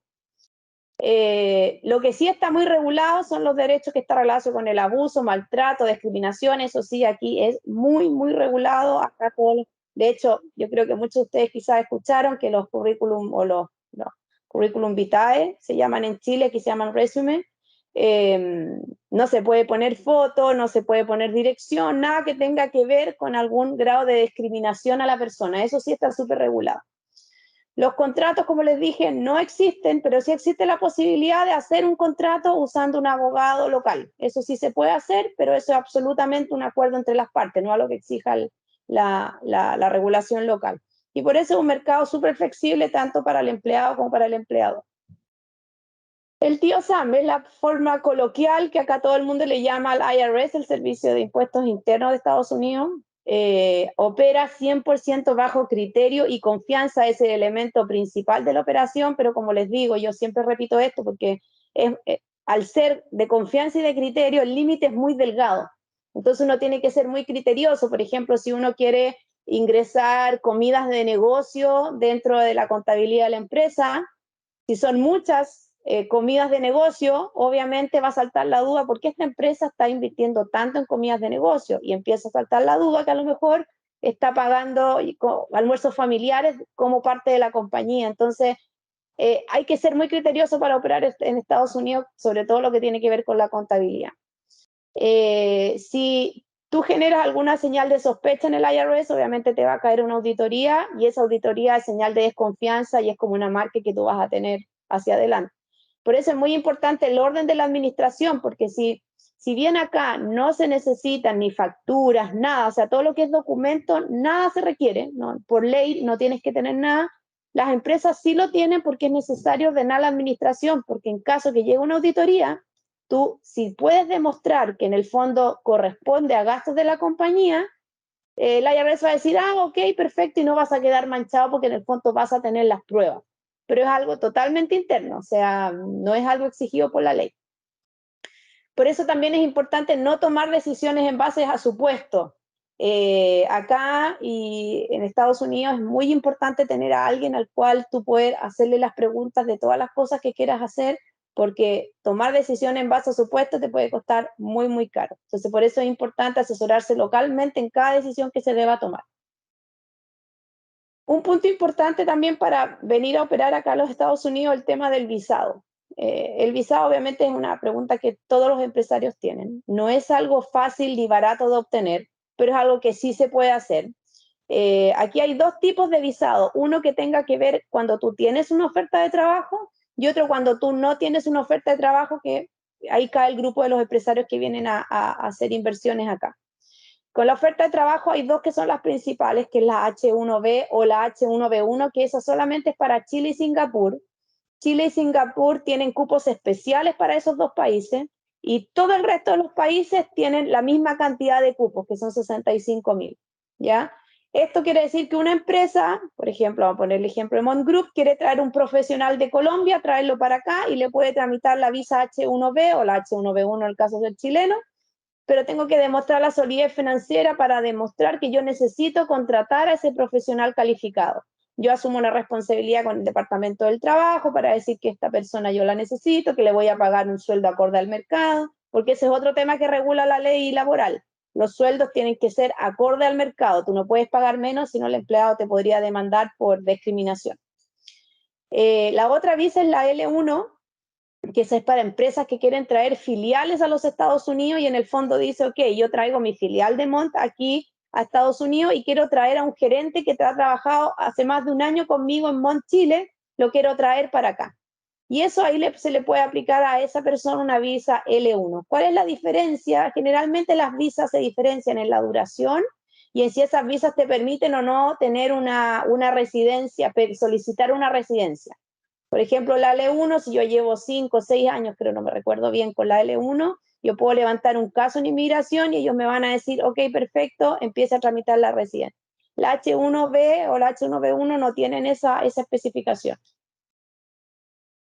Lo que sí está muy regulado son los derechos que están relacionados con el abuso, maltrato, discriminación. Eso sí, aquí es muy, muy regulado. Acá de hecho, yo creo que muchos de ustedes quizás escucharon que los currículum o los currículum vitae se llaman en Chile, aquí se llaman resumen. No se puede poner foto, no se puede poner dirección, nada que tenga que ver con algún grado de discriminación a la persona. Eso sí está súper regulado. Los contratos, como les dije, no existen, pero sí existe la posibilidad de hacer un contrato usando un abogado local. Eso sí se puede hacer, pero eso es absolutamente un acuerdo entre las partes, no a lo que exija la regulación local. Y por eso es un mercado súper flexible tanto para el empleado como para el empleador. El tío Sam es la forma coloquial que acá todo el mundo le llama al IRS, el Servicio de Impuestos Internos de Estados Unidos. opera 100% bajo criterio y confianza, es el elemento principal de la operación, pero como les digo, yo siempre repito esto porque al ser de confianza y de criterio, el límite es muy delgado. Entonces uno tiene que ser muy criterioso. Por ejemplo, si uno quiere ingresar comidas de negocio dentro de la contabilidad de la empresa, si son muchas comidas de negocio, obviamente va a saltar la duda por qué esta empresa está invirtiendo tanto en comidas de negocio, y empieza a saltar la duda que a lo mejor está pagando almuerzos familiares como parte de la compañía. Entonces hay que ser muy criterioso para operar en Estados Unidos, sobre todo lo que tiene que ver con la contabilidad. Si tú generas alguna señal de sospecha en el IRS, obviamente te va a caer una auditoría, y esa auditoría es señal de desconfianza y es como una marca que tú vas a tener hacia adelante. Por eso es muy importante el orden de la administración, porque si bien acá no se necesitan ni facturas, nada, o sea, todo lo que es documento, nada se requiere, ¿no? Por ley no tienes que tener nada. Las empresas sí lo tienen porque es necesario ordenar la administración, porque en caso que llegue una auditoría, tú, si puedes demostrar que en el fondo corresponde a gastos de la compañía, la IRS va a decir, ok, perfecto, y no vas a quedar manchado porque en el fondo vas a tener las pruebas. Pero es algo totalmente interno, o sea, no es algo exigido por la ley. Por eso también es importante no tomar decisiones en base a supuestos. Acá y en Estados Unidos es muy importante tener a alguien al cual tú puedes hacerle las preguntas de todas las cosas que quieras hacer, porque tomar decisiones en base a supuestos te puede costar muy, muy caro. Entonces, por eso es importante asesorarse localmente en cada decisión que se deba tomar. Un punto importante también para venir a operar acá a los Estados Unidos, el tema del visado. El visado obviamente es una pregunta que todos los empresarios tienen. No es algo fácil ni barato de obtener, pero es algo que sí se puede hacer. Aquí hay dos tipos de visado. Uno que tenga que ver cuando tú tienes una oferta de trabajo, y otro cuando tú no tienes una oferta de trabajo, que ahí cae el grupo de los empresarios que vienen a hacer inversiones acá. Con la oferta de trabajo hay dos que son las principales, que es la H1B o la H1B1, que esa solamente es para Chile y Singapur. Chile y Singapur tienen cupos especiales para esos dos países, y todo el resto de los países tienen la misma cantidad de cupos, que son 65.000, ¿ya? Esto quiere decir que una empresa, por ejemplo, vamos a poner el ejemplo de Mont Group, quiere traer un profesional de Colombia, traerlo para acá y le puede tramitar la visa H1B o la H1B1 en el caso del chileno, pero tengo que demostrar la solidez financiera para demostrar que yo necesito contratar a ese profesional calificado. Yo asumo una responsabilidad con el Departamento del Trabajo para decir que esta persona yo la necesito, que le voy a pagar un sueldo acorde al mercado, porque ese es otro tema que regula la ley laboral. Los sueldos tienen que ser acorde al mercado. Tú no puedes pagar menos, si no el empleado te podría demandar por discriminación. La otra visa es la L1, que esa es para empresas que quieren traer filiales a los Estados Unidos, y en el fondo dice, ok, yo traigo mi filial de Mont aquí a Estados Unidos y quiero traer a un gerente que ha trabajado hace más de un año conmigo en Mont, Chile, lo quiero traer para acá. Y eso ahí se le puede aplicar a esa persona una visa L1. ¿Cuál es la diferencia? Generalmente las visas se diferencian en la duración y en si esas visas te permiten o no tener una residencia, solicitar una residencia. Por ejemplo, la L1, si yo llevo 5 o 6 años, creo, no me recuerdo bien, con la L1, yo puedo levantar un caso en inmigración y ellos me van a decir, ok, perfecto, empieza a tramitar la residencia. La H1B o la H1B1 no tienen esa especificación.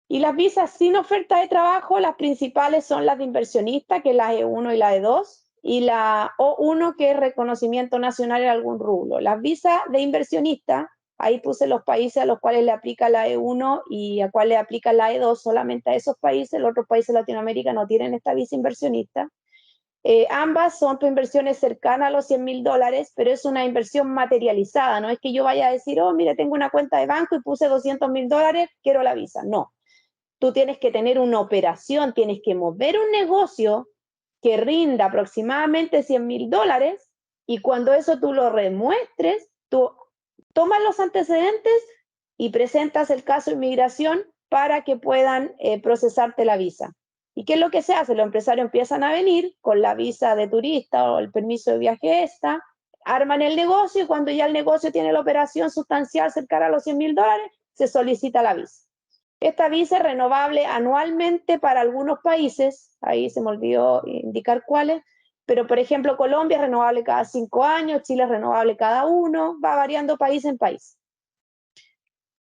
Y las visas sin oferta de trabajo, las principales son las de inversionista, que es la E1 y la E2, y la O1, que es reconocimiento nacional en algún rubro. Las visas de inversionista, ahí puse los países a los cuales le aplica la E1 y a cuál le aplica la E2, solamente a esos países. Los otros países de Latinoamérica no tienen esta visa inversionista. Ambas son inversiones cercanas a los $100.000, pero es una inversión materializada. No es que yo vaya a decir, oh, mire, tengo una cuenta de banco y puse $200.000, quiero la visa. No. Tú tienes que tener una operación, tienes que mover un negocio que rinda aproximadamente $100.000, y cuando eso tú lo remuestres, tú tomas los antecedentes y presentas el caso de inmigración para que puedan procesarte la visa. ¿Y qué es lo que se hace? Los empresarios empiezan a venir con la visa de turista o el permiso de viaje arman el negocio, y cuando ya el negocio tiene la operación sustancial cercana a los $100.000, se solicita la visa. Esta visa es renovable anualmente para algunos países, ahí se me olvidó indicar cuáles, pero por ejemplo Colombia es renovable cada 5 años, Chile es renovable cada 1, va variando país en país.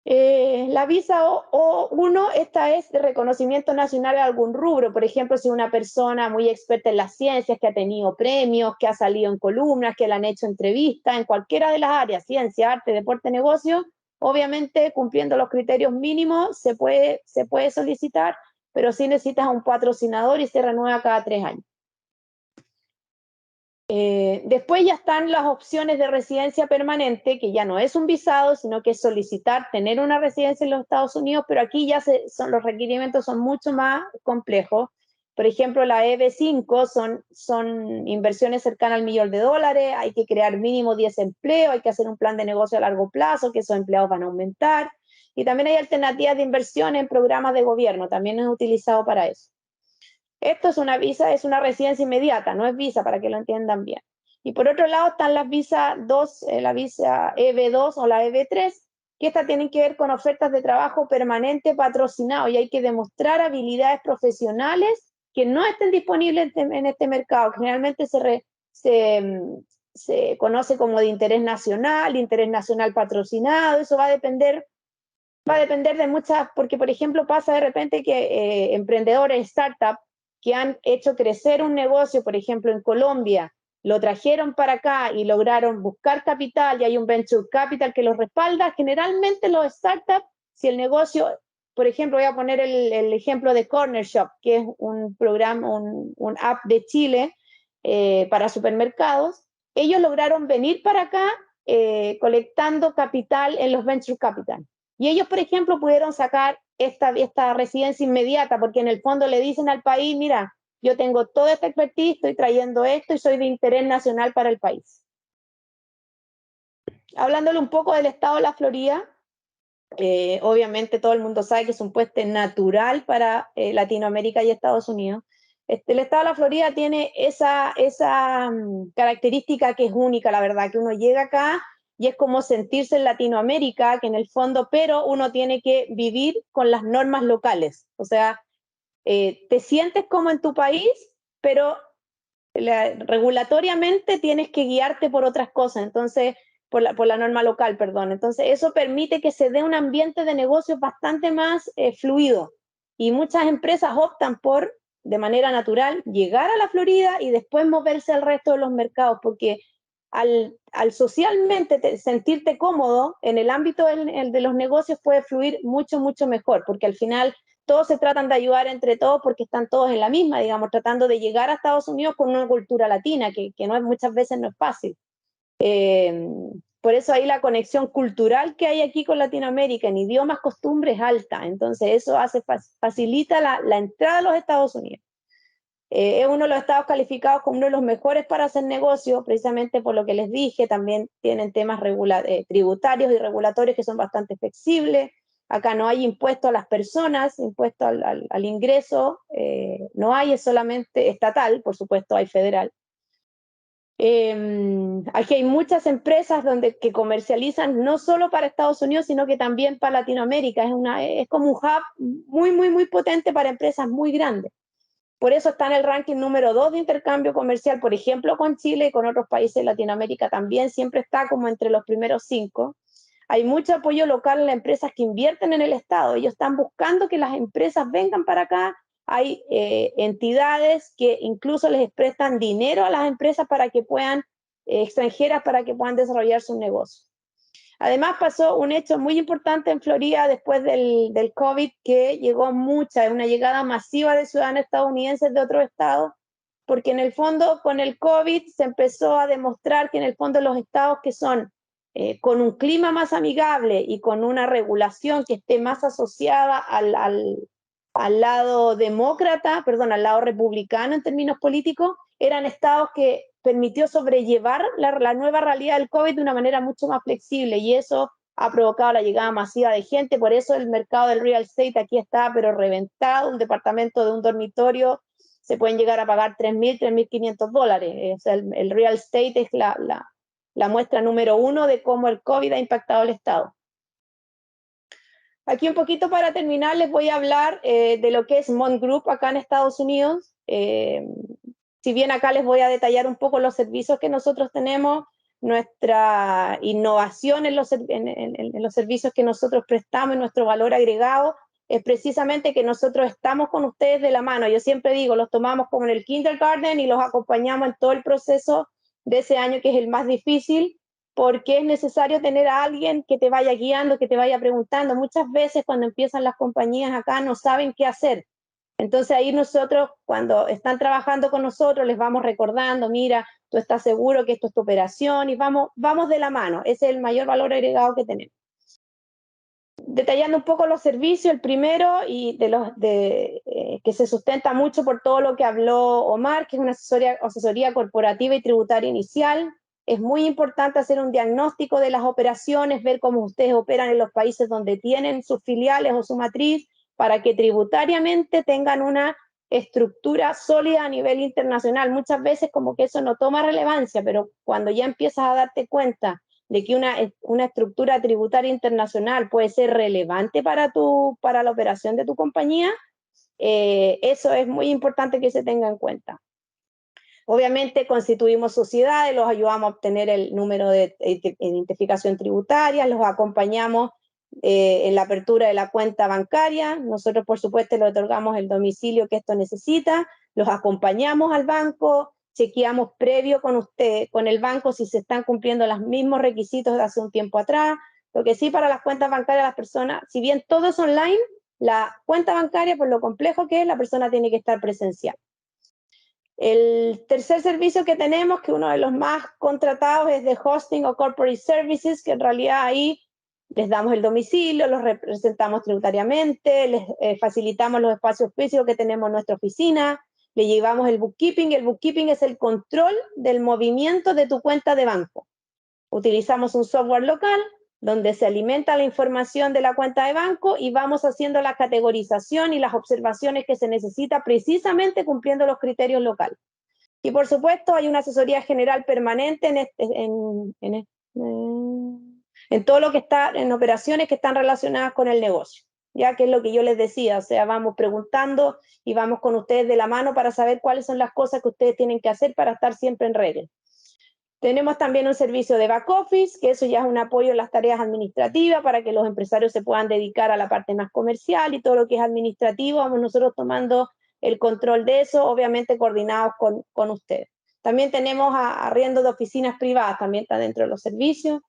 La visa O1, esta es de reconocimiento nacional de algún rubro, por ejemplo, si una persona muy experta en las ciencias, que ha tenido premios, que ha salido en columnas, que le han hecho entrevistas en cualquiera de las áreas, ciencia, arte, deporte, negocio, obviamente cumpliendo los criterios mínimos se puede solicitar, pero sí necesitas un patrocinador y se renueva cada 3 años. Después ya están las opciones de residencia permanente, que ya no es un visado, sino que es solicitar tener una residencia en los Estados Unidos, pero aquí ya los requerimientos son mucho más complejos. Por ejemplo, la EB5 son inversiones cercanas al $1.000.000, hay que crear mínimo 10 empleos, hay que hacer un plan de negocio a largo plazo, que esos empleados van a aumentar, y también hay alternativas de inversión en programas de gobierno, también es utilizado para eso. Esto es una visa, es una residencia inmediata, no es visa, para que lo entiendan bien. Y por otro lado están las visas 2, la visa EB2 o la EB3, que estas tienen que ver con ofertas de trabajo permanente patrocinado y hay que demostrar habilidades profesionales que no estén disponibles en este mercado. Generalmente se conoce como de interés nacional patrocinado, eso va a depender de muchas, porque por ejemplo pasa de repente que emprendedores, startups, que han hecho crecer un negocio, por ejemplo en Colombia, lo trajeron para acá y lograron buscar capital y hay un venture capital que los respalda. Generalmente los startups, si el negocio, por ejemplo, voy a poner el ejemplo de Corner Shop, que es un programa, un app de Chile para supermercados, ellos lograron venir para acá colectando capital en los venture capital. Y ellos, por ejemplo, pudieron sacar esta residencia inmediata, porque en el fondo le dicen al país, mira, yo tengo toda esta expertise, estoy trayendo esto y soy de interés nacional para el país. Hablándole un poco del estado de la Florida, obviamente todo el mundo sabe que es un puente natural para Latinoamérica y Estados Unidos. El estado de la Florida tiene esa característica que es única, la verdad, que uno llega acá y es como sentirse en Latinoamérica, que en el fondo, pero uno tiene que vivir con las normas locales. O sea, te sientes como en tu país, pero regulatoriamente tienes que guiarte por otras cosas, entonces, por la norma local, perdón. Entonces, eso permite que se dé un ambiente de negocios bastante más fluido. Y muchas empresas optan por, de manera natural, llegar a la Florida y después moverse al resto de los mercados, porque al socialmente sentirte cómodo en el ámbito de los negocios puede fluir mucho, mucho mejor, porque al final todos se tratan de ayudar entre todos porque están todos en la misma, digamos, tratando de llegar a Estados Unidos con una cultura latina, que no es, muchas veces no es fácil. Por eso ahí la conexión cultural que hay aquí con Latinoamérica en idiomas, costumbres, alta. Entonces eso facilita la entrada a los Estados Unidos. Es uno de los estados calificados como uno de los mejores para hacer negocio, precisamente por lo que les dije. También tienen temas tributarios y regulatorios que son bastante flexibles. Acá no hay impuesto a las personas, impuesto al ingreso, no hay, es solamente estatal, por supuesto hay federal. Aquí hay muchas empresas que comercializan no solo para Estados Unidos, sino que también para Latinoamérica. Es como un hub muy, muy, muy potente para empresas muy grandes. Por eso está en el ranking número 2 de intercambio comercial, por ejemplo, con Chile y con otros países de Latinoamérica también, siempre está como entre los primeros 5. Hay mucho apoyo local en las empresas que invierten en el Estado. Ellos están buscando que las empresas vengan para acá. Hay entidades que incluso les prestan dinero a las empresas para que puedan, extranjeras, para que puedan desarrollar sus negocios. Además pasó un hecho muy importante en Florida después del COVID, que llegó una llegada masiva de ciudadanos estadounidenses de otros estados, porque en el fondo con el COVID se empezó a demostrar que en el fondo los estados que son con un clima más amigable y con una regulación que esté más asociada al lado demócrata, perdón, al lado republicano en términos políticos, eran estados que permitió sobrellevar la nueva realidad del COVID de una manera mucho más flexible, y eso ha provocado la llegada masiva de gente. Por eso el mercado del real estate aquí está pero reventado. Un departamento de un dormitorio se pueden llegar a pagar $3.000, $3.500. O sea, el real estate es la muestra número 1 de cómo el COVID ha impactado al estado. Aquí un poquito para terminar les voy a hablar de lo que es Mond Group acá en Estados Unidos. si bien acá les voy a detallar un poco los servicios que nosotros tenemos, nuestra innovación en los servicios que nosotros prestamos, nuestro valor agregado, es precisamente que nosotros estamos con ustedes de la mano. Yo siempre digo, los tomamos como en el kindergarten y los acompañamos en todo el proceso de ese año que es el más difícil, porque es necesario tener a alguien que te vaya guiando, que te vaya preguntando. Muchas veces cuando empiezan las compañías acá no saben qué hacer. Entonces ahí nosotros, cuando están trabajando con nosotros, les vamos recordando, mira, tú estás seguro que esto es tu operación, y vamos de la mano. Ese es el mayor valor agregado que tenemos. Detallando un poco los servicios, el primero, y que se sustenta mucho por todo lo que habló Omar, que es una asesoría corporativa y tributaria inicial. Es muy importante hacer un diagnóstico de las operaciones, ver cómo ustedes operan en los países donde tienen sus filiales o su matriz, para que tributariamente tengan una estructura sólida a nivel internacional. Muchas veces como que eso no toma relevancia, pero cuando ya empiezas a darte cuenta de que una estructura tributaria internacional puede ser relevante para la operación de tu compañía, eso es muy importante que se tenga en cuenta. Obviamente constituimos sociedades, los ayudamos a obtener el número de identificación tributaria, los acompañamos en la apertura de la cuenta bancaria. Nosotros, por supuesto, le otorgamos el domicilio que esto necesita, los acompañamos al banco, chequeamos previo con el banco si se están cumpliendo los mismos requisitos de hace un tiempo atrás. Lo que sí, para las cuentas bancarias, las personas, si bien todo es online, la cuenta bancaria, por lo complejo que es, la persona tiene que estar presencial. El tercer servicio que tenemos, que uno de los más contratados, es de hosting o corporate services, que en realidad ahí les damos el domicilio, los representamos tributariamente, les facilitamos los espacios físicos que tenemos en nuestra oficina, le llevamos el bookkeeping. El bookkeeping es el control del movimiento de tu cuenta de banco. Utilizamos un software local donde se alimenta la información de la cuenta de banco y vamos haciendo la categorización y las observaciones que se necesita, precisamente cumpliendo los criterios locales. Y por supuesto hay una asesoría general permanente en todo lo que está en operaciones que están relacionadas con el negocio, ya que es lo que yo les decía, o sea, vamos preguntando y vamos con ustedes de la mano para saber cuáles son las cosas que ustedes tienen que hacer para estar siempre en regla. Tenemos también un servicio de back office, que eso ya es un apoyo en las tareas administrativas para que los empresarios se puedan dedicar a la parte más comercial, y todo lo que es administrativo, vamos nosotros tomando el control de eso, obviamente coordinados con ustedes. También tenemos arriendo de oficinas privadas, también está dentro de los servicios.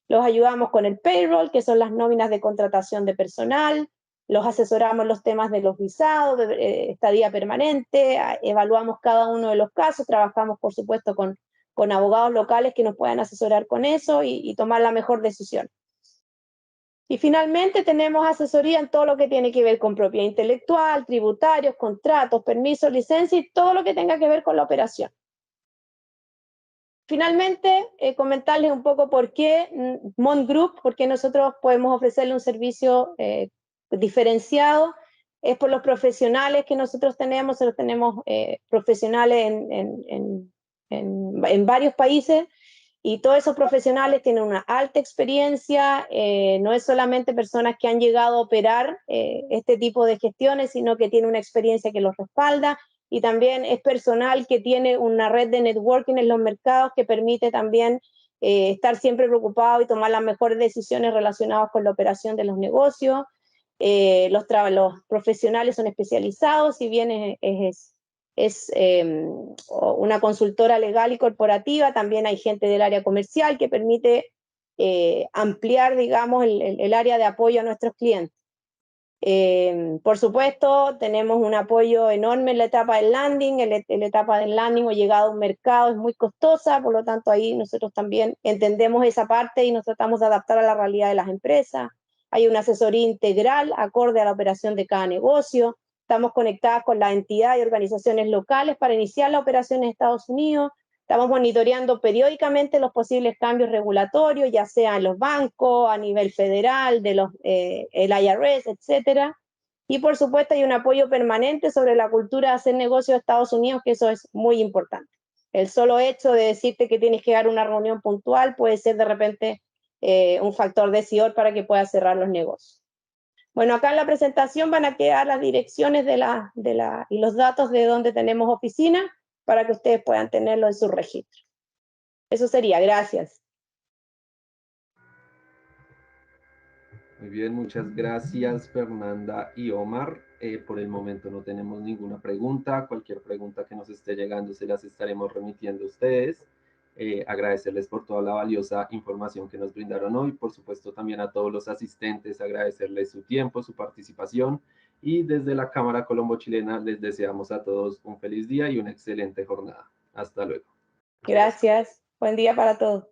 Los ayudamos con el payroll, que son las nóminas de contratación de personal. Los asesoramos en los temas de los visados, de estadía permanente, evaluamos cada uno de los casos, trabajamos por supuesto con abogados locales que nos puedan asesorar con eso y tomar la mejor decisión. Y finalmente tenemos asesoría en todo lo que tiene que ver con propiedad intelectual, tributarios, contratos, permisos, licencias y todo lo que tenga que ver con la operación. Finalmente, comentarles un poco por qué Mond Group, por qué nosotros podemos ofrecerle un servicio diferenciado. Es por los profesionales que nosotros tenemos profesionales en varios países, y todos esos profesionales tienen una alta experiencia, no es solamente personas que han llegado a operar este tipo de gestiones, sino que tienen una experiencia que los respalda, y también es personal que tiene una red de networking en los mercados que permite también estar siempre preocupado y tomar las mejores decisiones relacionadas con la operación de los negocios. Los profesionales son especializados, si bien es una consultora legal y corporativa, también hay gente del área comercial que permite ampliar, digamos, el área de apoyo a nuestros clientes. Por supuesto, tenemos un apoyo enorme en la etapa del landing. En la etapa del landing o llegada a un mercado es muy costosa, por lo tanto ahí nosotros también entendemos esa parte y nos tratamos de adaptar a la realidad de las empresas. Hay una asesoría integral acorde a la operación de cada negocio. Estamos conectadas con la entidad y organizaciones locales para iniciar la operación en Estados Unidos. Estamos monitoreando periódicamente los posibles cambios regulatorios, ya sea en los bancos, a nivel federal, el IRS, etc. Y por supuesto hay un apoyo permanente sobre la cultura de hacer negocio de Estados Unidos, que eso es muy importante. El solo hecho de decirte que tienes que dar una reunión puntual puede ser de repente un factor decidor para que puedas cerrar los negocios. Bueno, acá en la presentación van a quedar las direcciones y los datos de donde tenemos oficina, para que ustedes puedan tenerlo en su registro. Eso sería, gracias. Muy bien, muchas gracias Fernanda y Omar. Por el momento no tenemos ninguna pregunta. Cualquier pregunta que nos esté llegando se las estaremos remitiendo a ustedes. Agradecerles por toda la valiosa información que nos brindaron hoy. Por supuesto también a todos los asistentes, agradecerles su tiempo, su participación. Y desde la Cámara Colombo-Chilena les deseamos a todos un feliz día y una excelente jornada. Hasta luego. Gracias. Buen día para todos.